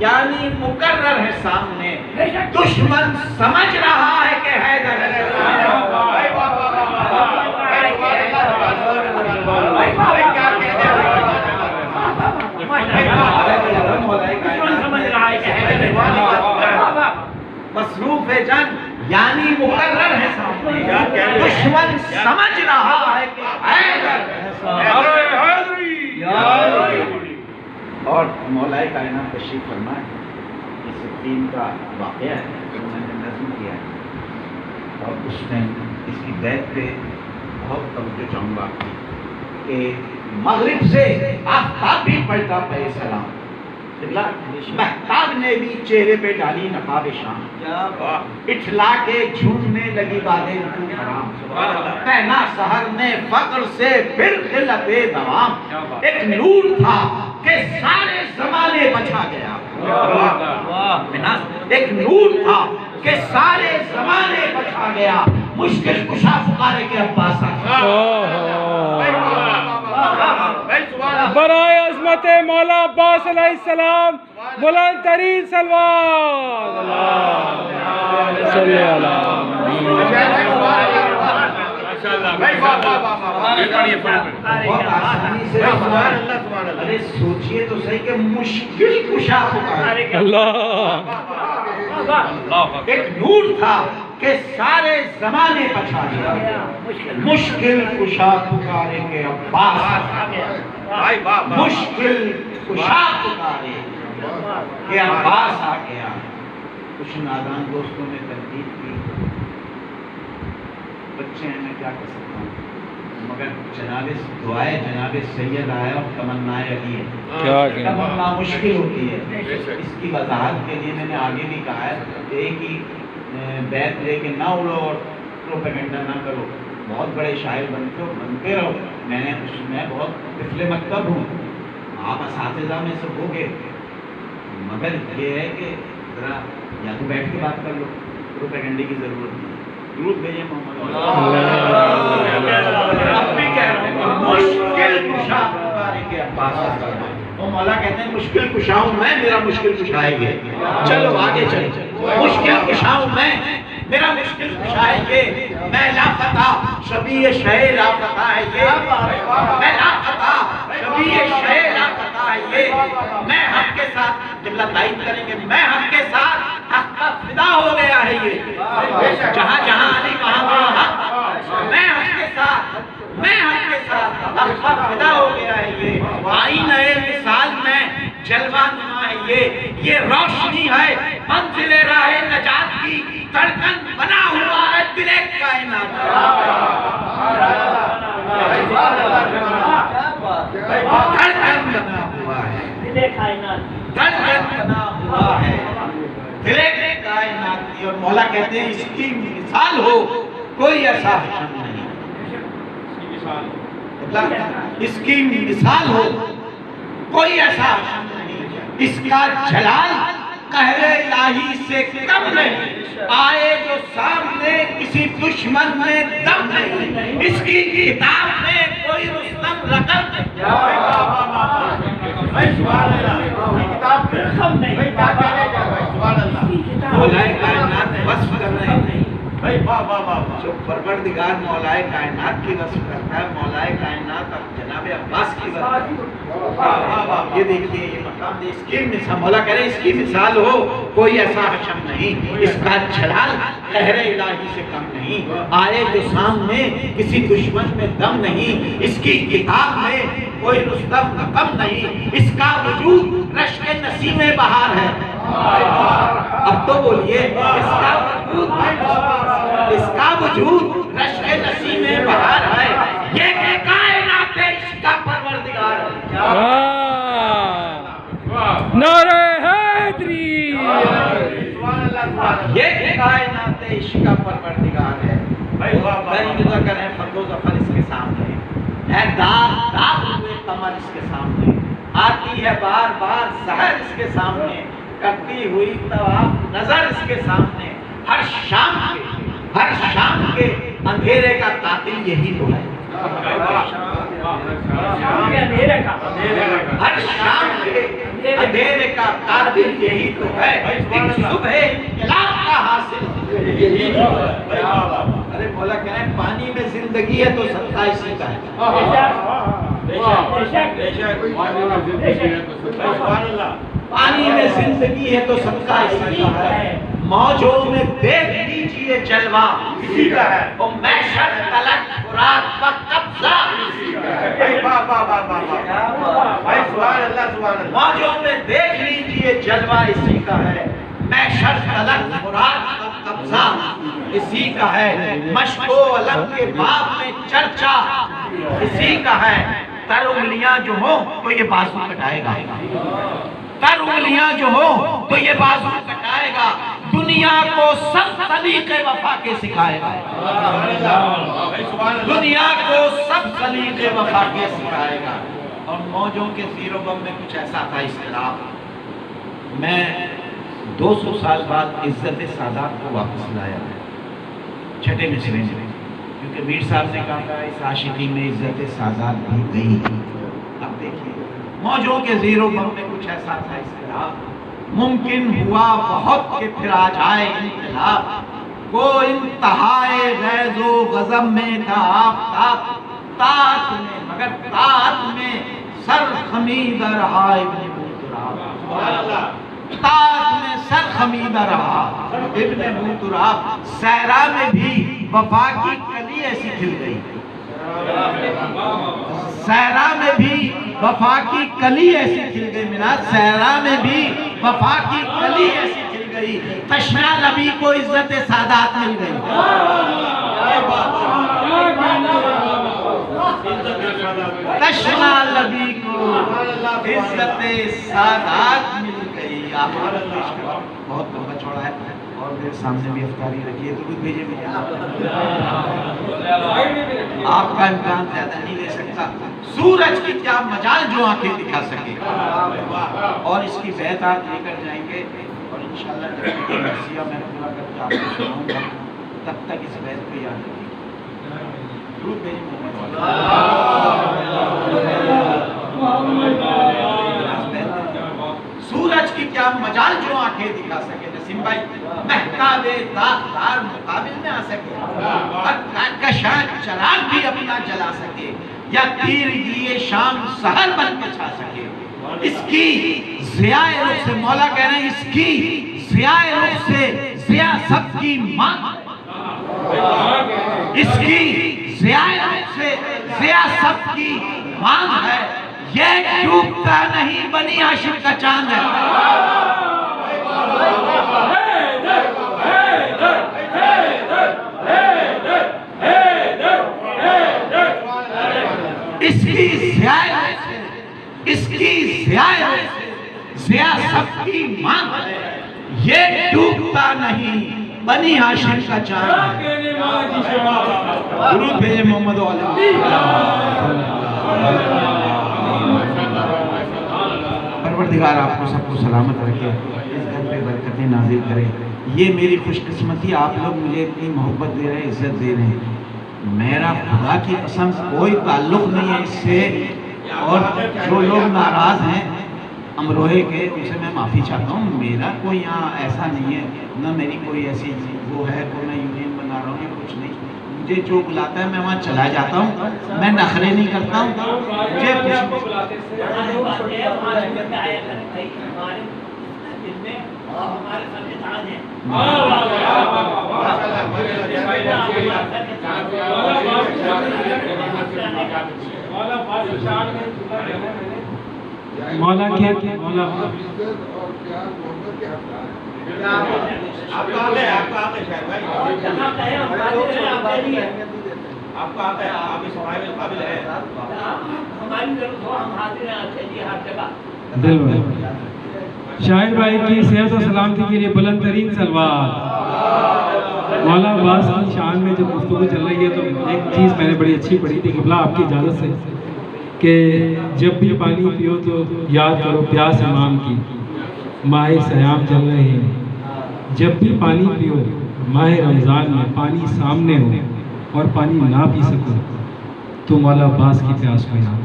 یعنی مقرر ہے سامنے، دشمن سمجھ رہا ہے کہ حیدر ہے۔ مصروف جنگ یعنی مقرر ہے سامنے، دشمن سمجھ رہا ہے کہ حیدر ہے۔ اور مولا کائنات تشریف فرمائے، یہ سفین کا واقعہ ہے جو میں نے نظم کیا ہے، اور اس میں اس کی بیت پہ بہت توجہ چاہوں گا کہ مغرب سے آفتاب بھی پلٹا پہ سلام، مہتاب نے بھی چہرے پہ ڈالی نقاب شام، اٹھلا کے جھومنے لگی بادیں تو حرام، پہنا سحر نے فقر سے پھر قلت دوام، ایک نور تھا کہ سارے زمانے بچا گیا، ایک نور تھا کہ سارے زمانے بچا گیا، مشکل کشا پکارے کے عباس برائے عظمت مولا عباس علیہ السلام بلند ترین سلوات اللہ صلی ارے سوچئے تو صحیح کہ مشکل کشا پکارے اللہ، ایک نور تھا کہ سارے زمانے بچا گیا، مشکل کشا پکارے کے عباس، مشکل کشا پکارے کہ عباس آ گیا۔ کچھ نادان دوستوں نے تنقید کی، بچے ہیں میں کیا کر سکتا ہوں، مگر جناب دعائے جناب سید آیا اور تمنا علی ہے، تمنا مشکل ہوتی ہے۔ اس کی وضاحت کے لیے میں نے آگے بھی کہا ہے، ایک ہی بیت لے کے نہ اڑو اور پروپیگنڈا نہ کرو، بہت بڑے شاعر بنتے رہو، میں بہت طفل مکتب ہوں، آپ اساتذہ میں سے ہوگے، مگر یہ ہے کہ ذرا یا تو بیٹھ کے بات کر لو، پروپیگنڈے کی ضرورت نہیں، درود بھیجیں محمد مشکل کشا پکارے کے عباس، وہ مولا کہتے ہیں مشکل کشا ہوں میں، میرا مشکل کشائے گے، چلو آگے چلو، مشکل کشا ہوں میں، میرا مشکل کشائے گے، میں لافتہ شبیہ شہ لافتہ ہے یہ، میں لافتہ شبیہ شہ لافتہ ہے یہ، میں حق کے ساتھ جب تائید کریں گے، میں حق کے ساتھ حق کا فدا ہو گیا ہے یہ، جہاں جہاں علی وہاں وہاں حق، میں حق کے ساتھ حق کا فدا ہو گیا ہے یہ، آئینہ مثال میں جلوہ نما ہے یہ روشنی ہے منزل راہ نجات کی، دھڑکن بنا ہوا ہے دل کائنات، دھڑکن بنا ہوا ہے دل کائنات، دھڑکن بنا ہوا ہے دل کائنات کی، اور مولا کہتے ہیں اس کی مثال ہو کوئی ایسا حشم نہیں، اس کی مثال ہو کوئی ایسا حشم نہیں، اس کا جلال قہر الہی سے کم نہیں، آئے جو سامنے کسی دشمن میں دم نہیں، اس کی کتاب میں کوئی رستم رقم نہیں، مولا کائنات وصف کر رہے ہیں، جو پروردگار مولا کائنات کی وصف کرتا ہے، مولا کائنات اب جناب عباس کی وصف، یہ دیکھیے یہ مقام دے، اس کی مثال مولا کہہ رہے ہیں اس کی مثال ہو کوئی ایسا حشم نہیں، اس کا جلال قہر الہی سے کم نہیں، آئے جو سامنے کسی دشمن میں دم نہیں، اس کی کتاب میں کوئی رستم رقم نہیں، اس کا وجود رشک نسیم بہار ہے، اب تو بولیے اس کا وجود رشک نسیم بہار ہے، یہ کائنات عشق کا پروردگار ہے، نعرہ حیدری، یہ کائنات عشق کا پروردگار ہے، ذکر ہے فرد و ظفر اس کے سامنے، ہے داغ داغ ہوئے قمر اس کے سامنے، آتی ہے بار بار سحر اس کے سامنے، کرتی ہوئی طواف نظر اس کے سامنے، ہر شام کے اندھیرے کا قاتل یہی تو ہے، ہر شام کے اندھیرے کا قاتل یہی تو ہے، ایک صبح انقلاب کا حاصل یہی تو ہے۔ ارے مولا کہہ رہے ہیں پانی میں زندگی ہے تو صدقہ اسی کا ہے۔ پانی میں زندگی ہے تو صدقہ اسی کا ہے، موجوں میں دیکھ لیجئے جلوہ اسی کا ہے، اور محشر تلک فرات پر قبضہ اسی کا ہے۔ موجوں میں دیکھ لیجئے جلوہ اسی کا ہے، محشر تلک فرات پر قبضہ اسی کا ہے، مشک و علم کے باب میں چرچا اسی کا ہے۔ تر انگلیاں جو ہوں تو یہ بازو کٹائے گا، تر انگلیاں جو ہوں تو یہ بازو کٹائے گا، دنیا کو سب سلیقے وفا کے سکھائے گا، دنیا کو سب سلیقے وفا کے سکھائے گا۔ اور موجوں کے زیر و بم میں کچھ ایسا تھا اختلاف، میں 200 سال بعد عزت سادات کو واپس لایا چھٹے مصرے میں، کیونکہ میر صاحب نے کہا تھا اس عاشقی میں عزت سادات بھی گئی۔ اب دیکھیے موجوں کے زیر و بم میں کچھ ایسا تھا اختلاف، ممکن ہوا بہت کہ پھر آ جائے انقلاب، کو انتہائے غیظ و غضب میں تھا آفتاب، طاعت میں مگر طاعت میں سر خمیدہ رہا ابن موتراب، طاعت میں سر خمیدہ رہا ابن موتراب، صحرا میں بھی وفا کی کلی ایسی کھل گئی، صحرا میں بھی وفا کی کلی ایسی کھل گئی، میرا صحرا میں بھی وفا کی کلی ایسی کھل گئی، تشنا نبی کو عزت سادات مل گئی، تشنا نبی کو عزت سادات مل گئی۔ بہت لمبا چوڑا ہے اور میرے سامنے بھی افطاری رکھیے تو کچھ بھیجے مجھے، آپ کا امکان زیادہ نہیں لے سکتا۔ سورج کی کیا مجال جو آنکھیں دکھا سکے، اور اس کی بیعت آپ لے کر جائیں گے، اور انشاءاللہ جب یہ مرثیہ میں پورا کر کے آپ کو سناؤں گا تب تک اس بیعت کو یاد رکھیے۔ درود بھیجیں محمد سورج کی کیا مجال جو آنکھیں دکھا سکے، نسیم بھائی مہتاب داغدار مقابل میں آ سکے، اور کشاں چراغ بھی اپنا جلا سکے، یا تیر یہ شام سحر بن کے چھا سکے، اس کی ضیاء رخ سے مولا کہہ رہے ہیں اس کی ضیاء رخ سے ضیاء سب کی ماں، اس کی ضیاء رخ سے ضیاء سب کی ماں ہے، یہ ڈوبتا نہیں بنی ہاشم کا چاند ہے۔ اس کی ضیاء ضیاء سب کی ماں ہے، یہ ڈوبتا نہیں بنی ہاشم کا چاند ہے۔ درود بھیجیں محمد علیہ پروردگار آپ کو سب کو سلامت رکھے، اس گھر پہ برکتیں نازل کرے۔ یہ میری خوش قسمتی، آپ لوگ مجھے اتنی محبت دے رہے ہیں، عزت دے رہے ہیں، میرا خدا کی قسم کوئی تعلق نہیں ہے اس سے، اور جو لوگ ناراض ہیں امروہے کے ان سے میں معافی چاہتا ہوں، میرا کوئی یہاں ایسا نہیں ہے، نہ میری کوئی ایسی وہ ہے کوئی میں یونین بنا رہا ہوں یا کچھ نہیں، مجھے جو بلاتا ہے میں وہاں چلا جاتا ہوں، میں نخرے نہیں کرتا ہوں، مجھے مولا کیا مولا آپ کا ہے، آپ کا ہے شاید بھائی، آپ کا آتا ہے، آپ اس معاملے میں قابل ہے، ہماری ضرورت ہو ہم حاضر ہیں آپ کے لیے ہر جگہ۔ دل میں شاہد بھائی کی صحت و سلامتی کے لیے بلند ترین سلوات۔ مولا عباس کی شان میں جب گفتگو چل رہی ہے تو ایک چیز میں نے بڑی اچھی پڑھی تھی قبلہ آپ کی اجازت سے، کہ جب بھی پانی پیو تو یاد کرو پیاس امام کی، ماہ سیام چل رہے ہیں، جب بھی پانی پیو ماہ رمضان میں پانی سامنے ہو اور پانی نہ پی سکو تو مولا عباس کی پیاس کو یاد کرو۔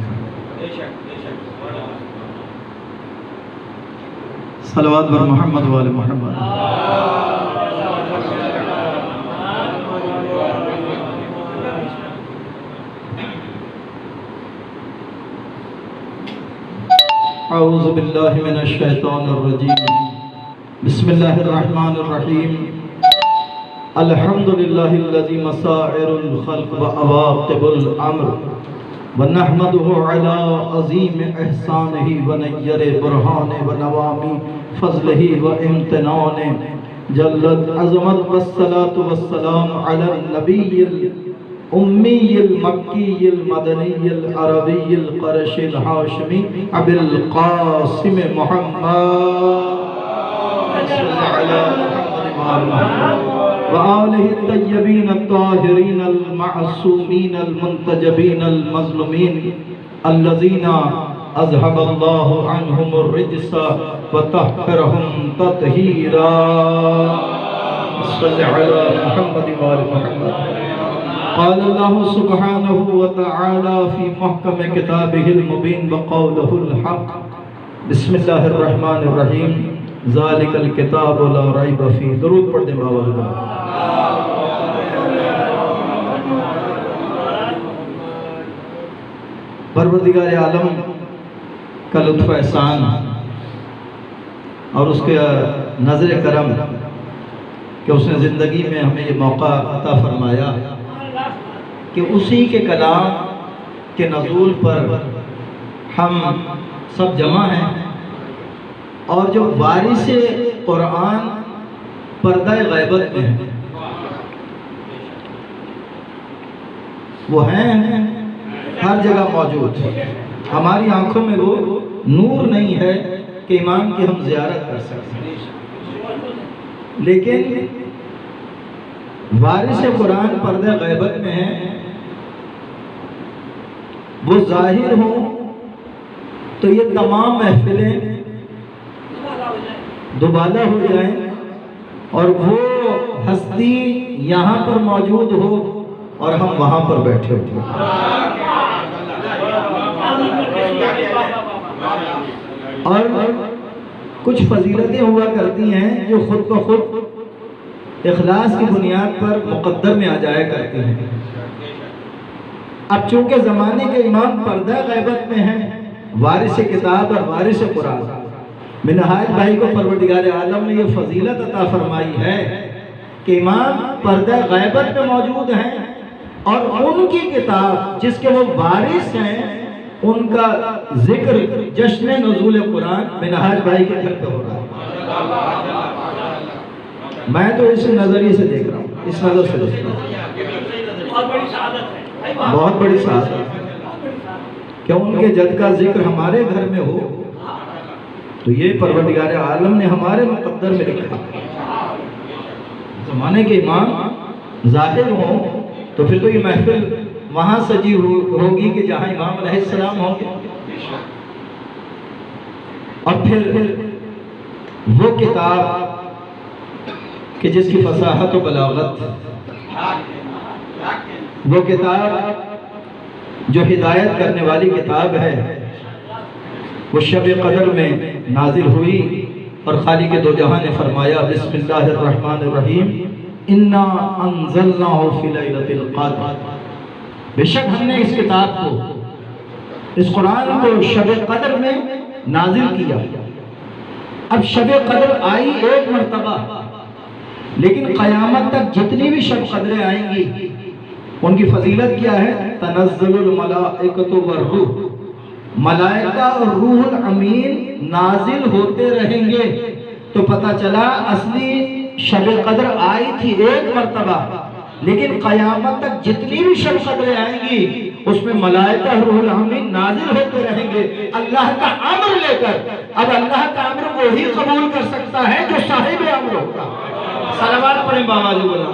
صلوات بر محمد وآل محمد. اعوذ باللہ من الشیطان الرجیم. بسم اللہ الرحمن الرحیم. الحمدللہ الذی مسائر الخلق وعواقب الامر ونحمده علی عظیم احسانہ ونیر برہان ونوامی فضلہ وامتنان. جلت عظمت والصلاة والسلام علی النبی الأمی المکی المدنی العربی القرشی الحاشمی ابی القاسم محمد وآلہ الطیبین الطاہرین المعصومین المنتجبین المظلومین الذین اذهب اللہ عنہم الرجس وطہرہم تطہیرا. صلی علی محمد وآل محمد. قال اللہ سبحانہ وتعالی فی محکم کتابہ المبین بقولہ الحق. بسم اللہ الرحمن الرحیم. ذالک الکتاب لا ریب فیہ. درود پڑھ دیں باوالدہ. پروردگار عالم کا لطف احسان اور اس کے نظر کرم کہ اس نے زندگی میں ہمیں یہ موقع عطا فرمایا کہ اسی کے کلام کے نزول پر ہم سب جمع ہیں، اور جو وارث قرآن پردہ غیبت میں ہیں وہ ہیں ہر جگہ موجود. ہماری آنکھوں میں وہ نور نہیں ہے کہ امام کی ہم زیارت کر سکیں، لیکن وارث قرآن پردہ غیبت میں ہیں. وہ ظاہر ہوں تو یہ تمام محفلیں دوبالا ہو جائیں، اور وہ ہستی یہاں پر موجود ہو اور ہم وہاں پر بیٹھے ہوتے ہیں. اور کچھ فضیلتیں ہوا کرتی ہیں جو خود بخود اخلاص کی بنیاد پر مقدر میں آ جایا کرتی ہیں. اب چونکہ زمانے کے امام پردہ غیبت میں ہیں، وارث کتاب اور وارث قرآن، منہاج بھائی کو پروردگار عالم نے یہ فضیلت عطا فرمائی ہے کہ امام پردہ غیبت میں موجود ہیں، اور ان کی کتاب جس کے وہ وارث ہیں ان کا ذکر جشن نزول قرآن منہاج بھائی کے گھر پہ ہو رہا ہے. میں تو اس نظریے سے دیکھ رہا ہوں، اس نظر سے دیکھ رہا ہوں. بہت بڑی سعادت ہے کہ ان کے جد کا ذکر ہمارے گھر میں ہو، تو یہ پروردگار عالم نے ہمارے مقدر میں لکھا. زمانے کے امام ظاہر ہوں تو پھر تو یہ محفل وہاں سجی ہوگی کہ جہاں امام علیہ السلام ہوں گے. اور پھر وہ کتاب کہ جس کی فصاحت و بلاغت، وہ کتاب جو ہدایت کرنے والی کتاب ہے، وہ شب قدر میں نازل ہوئی، اور خالق دو جہاں نے فرمایا بسم اللہ الرحمن الرحیم انا انزلناہ فی لیلۃ القدر. بے شک ہم نے اس کتاب کو، اس قرآن کو شب قدر میں نازل کیا. اب شب قدر آئی ایک مرتبہ، لیکن قیامت تک جتنی بھی شب قدریں آئیں گی ان کی فضیلت کیا ہے؟ تنزل الملائکۃ والروح، ملائکہ اور روح الامین نازل ہوتے رہیں گے. تو پتہ چلا اصلی شب قدر آئی تھی ایک مرتبہ، لیکن قیامت تک جتنی بھی شب قدریں آئیں گی اس میں ملائکہ اور روح الامین نازل ہوتے رہیں گے اللہ کا امر لے کر. اب اللہ کا امر وہی قبول کر سکتا ہے جو صاحب امر ہوگا. صلوات پڑھیں بابا جی. بولا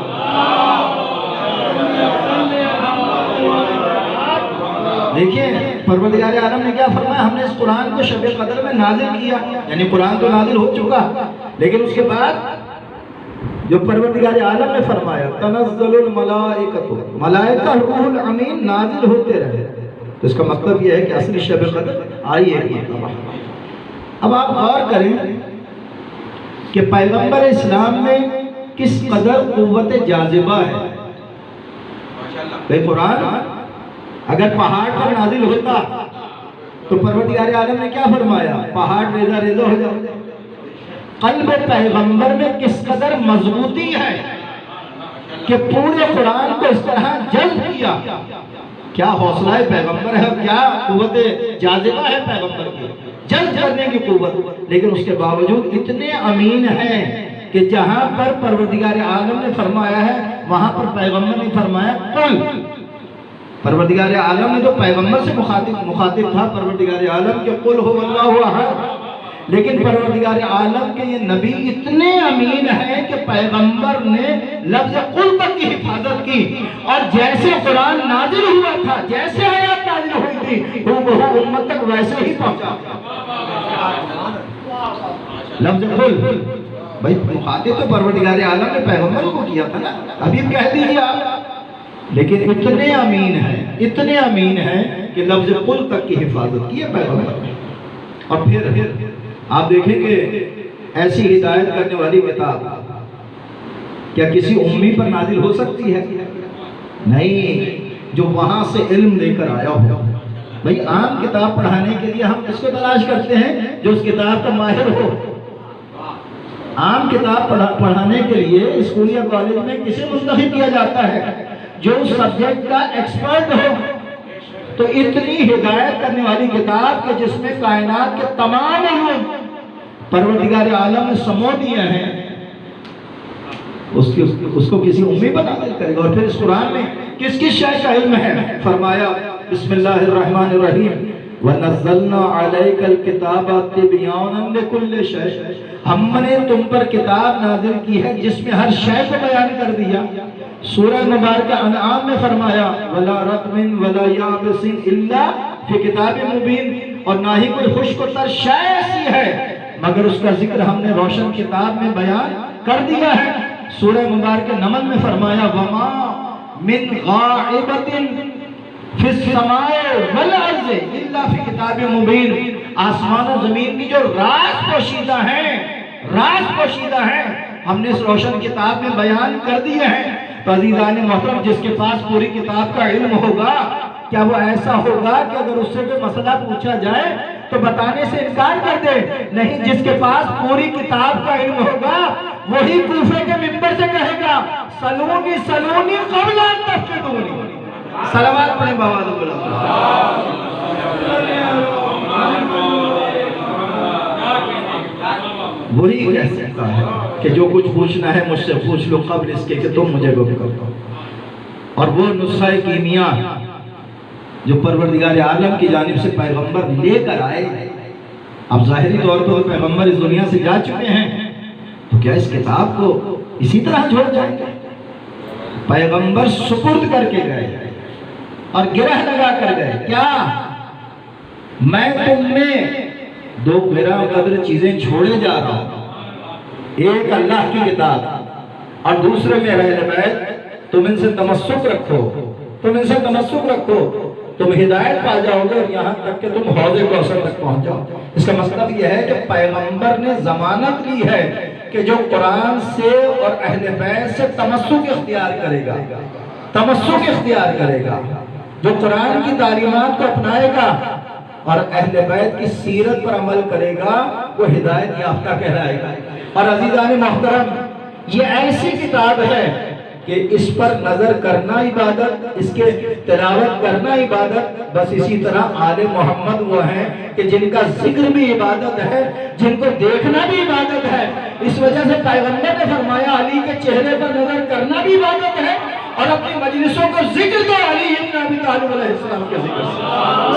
دیکھیں پروردگار عالم نے کیا فرمایا، ہم نے اس قرآن کو شب قدر میں نازل کیا، یعنی قرآن تو نازل ہو چکا، لیکن اس کے بعد جو پروردگار عالم نے فرمایا تنزل الملائکۃ، ملائکہ روح الامین نازل ہوتے رہے. تو اس کا مطلب یہ ہے کہ اصلی شب قدر آئی ہے. اب آپ غور کریں کہ پیغمبر اسلام میں کس قدر قوت جاذبہ ہے. بھئی قرآن اگر پہاڑ پر نازل ہوتا تو پروردگار عالم نے کیا فرمایا؟ پہاڑ ریزہ ریزہ ہو جائے. قلب پیغمبر میں کس قدر مضبوطی ہے کہ پورے قرآن کو اس طرح جذب کیا. کیا حوصلہ پیغمبر ہے اور کیا قوت جاذبہ ہے پیغمبر کی، جذب کرنے کی قوت. لیکن اس کے باوجود اتنے امین ہیں کہ جہاں پر پروردگار عالم نے فرمایا ہے وہاں پر پیغمبر نے فرمایا قل. پروردگار عالم نے تو پیغمبر سے مخاطب تھا پروردگار عالم کہ قل هو اللہ احد. لیکن پروردگار عالم کے یہ نبی اتنے امین ہیں کہ پیغمبر نے لفظ قل تک کی حفاظت کی، اور جیسے قرآن نازل ہوا تھا، جیسے آیات نازل ہوئی تھی وہ امت تک ویسے ہی پہنچا. لفظ قل بھائی مخاطب تو پروردگار عالم نے پیغمبر کو کیا تھا نا، ابھی کہہ دیجیے آپ. لیکن اتنے امین ہیں کہ لفظ قل تک کی حفاظت کی ہے پیغمبر نے. اور پھر آپ دیکھیں گے ایسی ہدایت کرنے والی کتاب کیا کسی امی پر نازل ہو سکتی ہے؟ نہیں، جو وہاں سے علم لے کر آیا ہو. بھئی عام کتاب پڑھانے کے لیے ہم اس کو تلاش کرتے ہیں جو اس کتاب کا ماہر ہو. عام کتاب پڑھانے کے لیے اسکول یا کالج میں کسے منتخب کیا جاتا ہے؟ جو اس سبجیکٹ کا ایکسپرٹ ہو. تو اتنی ہدایت کرنے والی کتاب کہ جس میں کائنات کے تمام علوم پروردگار عالم نے سمو دیے ہیں، اس کو کسی امی پر نازل کرے گا. اور پھر اس قرآن میں کس کس شے کا علم ہے؟ فرمایا بسم اللہ الرحمن الرحیم وَنَزَّلْنَا عَلَيْكَ الْكِتَابَ تِبْيَانًا لِكُلِّ شَيْءٍ. ہم نے تم پر کتاب نازل کی ہے جس میں ہر شے کو بیان کر دیا. سورہ مبارکہ انعام میں فرمایا وَلَا رَطْمٍ وَلَا يَابِسٍ إِلَّا فِي كِتَابٍ مُبِينٍ. اور نہ ہی کوئی خشک و تر شے ایسی ہے مگر اس کا ذکر ہم نے روشن کتاب میں بیان کر دیا ہے. سورہ مبارکہ نمل میں فرمایا وَمَا مِنْ غَائِبَةٍ فِي السَّمَاءِ وَالْأَرْضِ إِلَّا فِي كِتَابٍ مُبِينٍ. آسمان و زمین کی جو راز پوشیدہ ہیں ہم نے اس روشن کتاب میں بیان کر دیے ہیں. تو عزیزان محترم جس کے پاس پوری کتاب کا علم ہوگا کیا وہ ایسا ہوگا کہ اگر اس سے کوئی مسئلہ پوچھا جائے تو بتانے سے انکار کر دے؟ نہیں، جس کے پاس پوری کتاب کا علم ہوگا وہی کوفے کے منبر سے کہے گا سلونی سلونی قبل ان تفتنونی. صلوات پڑھیں بآواز بلند. وہی کہہ سکتا ہے کہ جو کچھ پوچھنا ہے مجھ سے پوچھ لو قبل اس کے کہ تم مجھے گفتگو کرو. اور وہ نسخہ کیمیا جو پروردگار عالم کی جانب سے پیغمبر لے کر آئے، اب ظاہری طور پر پیغمبر اس دنیا سے جا چکے ہیں تو کیا اس کتاب کو اسی طرح چھوڑ جائیں گے؟ پیغمبر سپرد کر کے گئے اور گرہ لگا کر گئے. کیا میں تم میں دو گرہ قدر چیزیں چھوڑے جا رہا ہوں، ایک اللہ کی کتاب اور دوسرے میں اہل بیت. تم ان سے تمسک رکھو، تم ہدایت پا جاؤ گے اور یہاں تک کہ تم حوض کوثر تک پہنچ جاؤ. اس کا مطلب یہ ہے کہ پیغمبر نے ضمانت لی ہے کہ جو قرآن سے اور اہل بیت سے تمسک اختیار کرے گا، جو قرآن کی تعلیمات کو اپنائے گا اور اہل بیت کی سیرت پر عمل کرے گا وہ ہدایت یافتہ کہلائے گا. اور عزیزان محترم یہ ایسی کتاب ہے کہ اس پر نظر کرنا عبادت، اس کے تلاوت کرنا عبادت. بس اسی طرح آل محمد وہ ہیں کہ جن کا ذکر بھی عبادت ہے، جن کو دیکھنا بھی عبادت ہے. اس وجہ سے پیغمبر نے فرمایا علی کے چہرے پر نظر کرنا بھی عبادت ہے اور اپنی مجلسوں کو ذکر تو علی ابن ابی طالب علیہ السلام کے ذکر سے.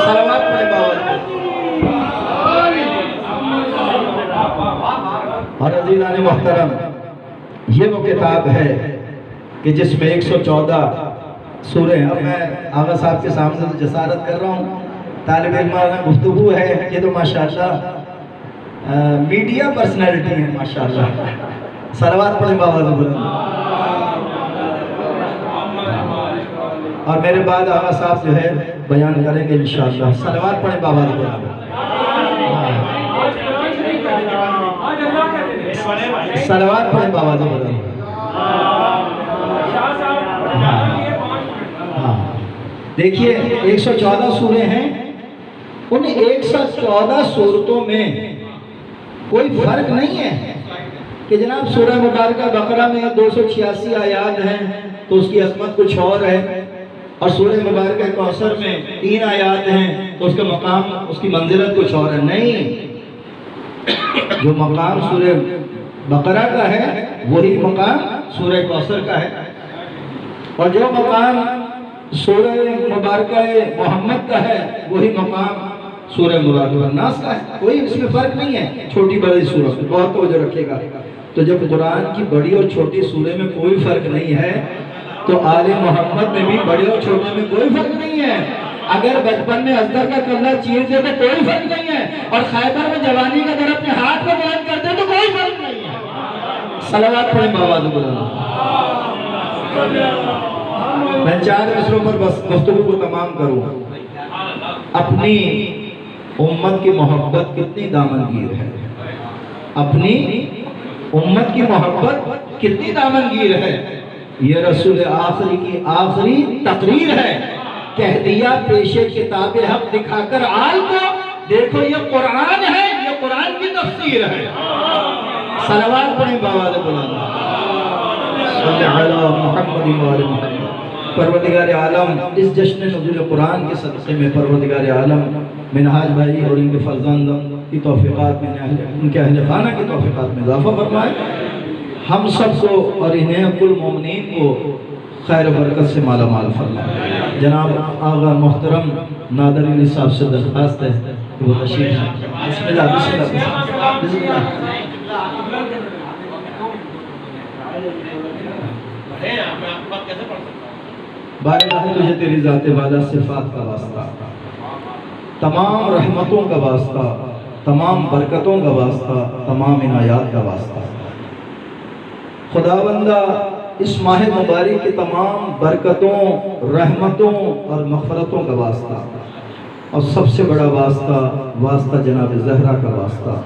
صلوات پڑھیں باوجود. اور عزیزان محترم یہ وہ کتاب ہے کہ جس میں 114 سورے ہیں. اب میں آغا صاحب کے سامنے جسارت کر رہا ہوں، طالب علمانہ گفتگو ہے. یہ تو ماشاءاللہ میڈیا پرسنالٹی ہے ماشاءاللہ. صلوات پڑھیں بآواز بلند. اور میرے بعد آغا صاحب جو ہے بیان کریں گے انشاءاللہ. صلوات پڑھیں بآواز بلند. صلوات پڑھیں بابا جی. ہاں دیکھیے 114 سورے ہیں. ان 114 سورتوں میں کوئی فرق نہیں ہے کہ جناب سورہ مبارکہ بقرہ میں 286 آیات ہیں تو اس کی عظمت کچھ اور ہے، اور سورہ مبارکہ کوثر میں 3 آیات ہیں تو اس کا مقام، اس کی منزلت کچھ اور ہے. نہیں، جو مقام سورہ بقرہ کا ہے وہی مقام سورہ کوثر کا ہے، اور جو مقام سورہ مبارکہ محمد کا ہے وہی مقام سورہ مبارکہ الناس کا ہے. کوئی اس میں فرق نہیں ہے چھوٹی بڑی سورت میں. بہت توجہ رکھے گا. تو جب قرآن کی بڑی اور چھوٹی سورے میں کوئی فرق نہیں ہے تو آل محمد میں بھی بڑے اور چھوٹے میں کوئی فرق نہیں ہے. اگر بچپن میں ازدر کا کلہ چیر دے تو کوئی فرق نہیں ہے، اور خیبر میں جوانی کا در اپنے ہاتھ میں بلند کر دے تو کوئی فرق نہیں ہے. صلوات پڑھیں بابا زبان. میں 4 مصروں پر بس گفتگو کو تمام کروں. اپنی امت کی محبت کتنی دامنگیر ہے، اپنی امت کی محبت کتنی دامنگیر ہے. یہ رسول آخری کی آخری تقریر ہے. کہہ دیا پیش کتاب حق دکھا کر آل کو، دیکھو یہ قرآن ہے، یہ قرآن کی تفسیر ہے. صلوات پڑھیں بابا بلند. صلی علی محمد و آل محمد. پروردگار عالم اس جشن نزول قرآن کے صدقے میں پروردگار عالم منہاج بھائی اور ان کے فرزند کی توفیقات میں، ان کے اہل خانہ کی توفیقات میں اضافہ فرمائے. ہم سب کو اور انہیں کل مومنین کو خیر و برکت سے مالا مال فرمائے. جناب آغا محترم نادر علی صاحب سے درخواست ہے کہ وہ تشریف لائیں. بسم اللہ بسم اللہ بسم اللہ. بارگاہ تجھے تیری ذات والا صفات کا واسطہ، تمام رحمتوں کا واسطہ، تمام برکتوں کا واسطہ، تمام عنایات کا واسطہ. خداوندہ اس ماہ مبارک کی تمام برکتوں، رحمتوں اور مغفرتوں کا واسطہ، اور سب سے بڑا واسطہ جناب زہرا کا واسطہ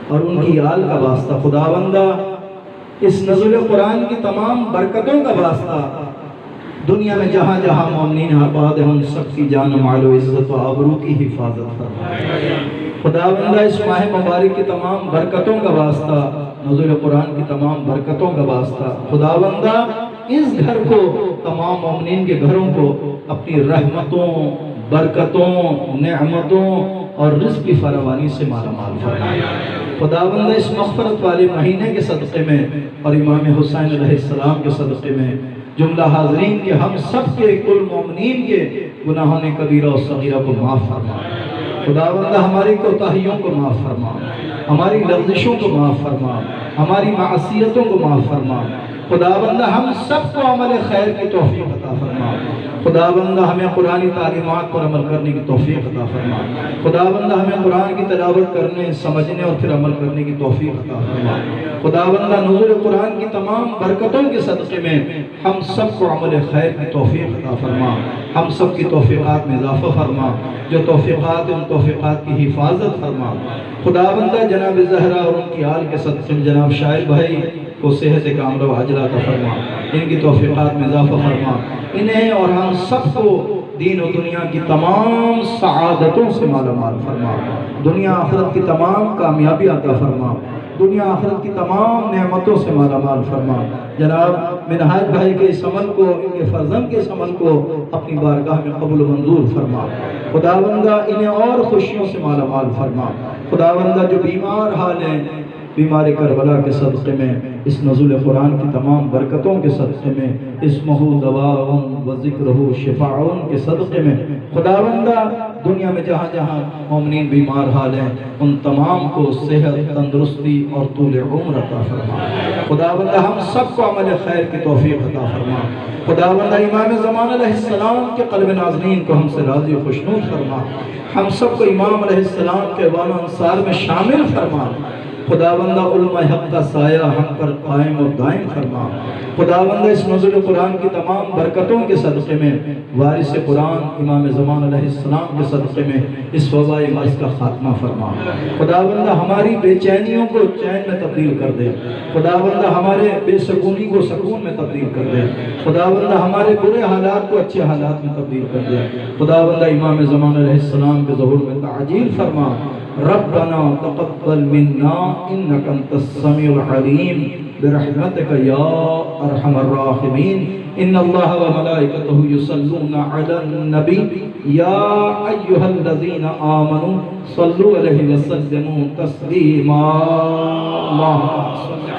اور ان کی آل کا واسطہ. خداوندہ اس نزول قرآن کی تمام برکتوں کا واسطہ، دنیا میں جہاں جہاں مومنین آباد ہیں ان سب کی جان و مال و عزت و آبرو کی حفاظت فرمائے. خداوندہ اس ماہ مبارک کی تمام برکتوں کا واسطہ، نزول قرآن کی تمام برکتوں کا واسطہ، خداوندہ اس گھر کو، تمام مومنین کے گھروں کو اپنی رحمتوں، برکتوں، نعمتوں اور رزق کی فراوانی سے مالا مال فرمائے. خداوندہ اس مغفرت والے مہینے کے صدقے میں اور امام حسین علیہ السلام کے صدقے میں جملہ حاضرین کے، ہم سب کے، کل مومنین کے گناہوں نے کبیرہ و صغیرہ کو معاف فرما. خداوندہ ہماری کوتاہیوں کو معاف فرما، ہماری لغزشوں کو معاف فرما، ہماری معصیتوں کو معاف فرما. خداوندہ ہم سب کو عمل خیر کی توفیق عطا فرما. خداوندہ ہمیں قرآنی تعلیمات پر عمل کرنے کی توفیق عطا فرما. خداوندہ ہمیں قرآن کی تلاوت کرنے، سمجھنے اور پھر عمل کرنے کی توفیق عطا فرما. خداوندہ نزول قرآن کی تمام برکتوں کے صدقے میں ہم سب کو عمل خیر کی توفیق عطا فرما. ہم سب کی توفیقات میں اضافہ فرما. جو توفیقات ہیں ان توفیقات کی حفاظت فرما. خداوندہ جناب زہرا اور ان کی آل کے صدقے میں جناب شاہد بھائی کو صحت کاملہ و عاجلہ عطا فرما. ان کی توفیقات میں اضافہ فرما. انہیں اور ہم سب کو دین و دنیا کی تمام سعادتوں سے مالا مال فرما. دنیا آخرت کی تمام کامیابی عطا فرما. دنیا آخرت کی تمام نعمتوں سے مالا مال فرما. جناب منہاج بھائی کے اس عمل کو، ان کے فرزند کے اس عمل کو اپنی بارگاہ میں قبول و منظور فرما. خداوندہ انہیں اور خوشیوں سے مالا مال فرما. خداوندہ جو بیمار حال ہیں، بیمار کربلا کے صدقے میں، اس نزول قرآن کی تمام برکتوں کے صدقے میں، اسمہ دواء و ذکرہ شفاء کے صدقے میں، خداوندہ دنیا میں جہاں جہاں مومنین بیمار حال ہیں ان تمام کو صحت، تندرستی اور طول عمر عطا فرما. خداوندہ ہم سب کو عمل خیر کی توفیق عطا فرما. خداوندہ امام زمان علیہ السلام کے قلب ناظرین کو ہم سے راضی و خوشنود فرما. ہم سب کو امام علیہ السلام کے وال و انصار میں شامل فرما. خداوندہ علماء حق کا سایہ ہم پر قائم و دائم فرما خداوندہ اس نزول قرآن کی تمام برکتوں کے صدقے میں وارث قرآن امام زمان علیہ السلام کے صدقے میں اس وبائی مرض کا خاتمہ فرما خداوندہ ہماری بے چینیوں کو چین میں تبدیل کر دے خداوندہ ہمارے بے سکونی کو سکون میں تبدیل کر دے خداوندہ ہمارے برے حالات کو اچھے حالات میں تبدیل کر دے خداوندہ امام زمان علیہ السلام کے ظہور میں تعجیل فرما ربنا تقبل منا انك انت السميع العليم برحمتك يا ارحم الراحمين ان الله وملائكته يصلون على النبي يا ايها الذين امنوا صلوا عليه وسلموا تسليما اللهم صل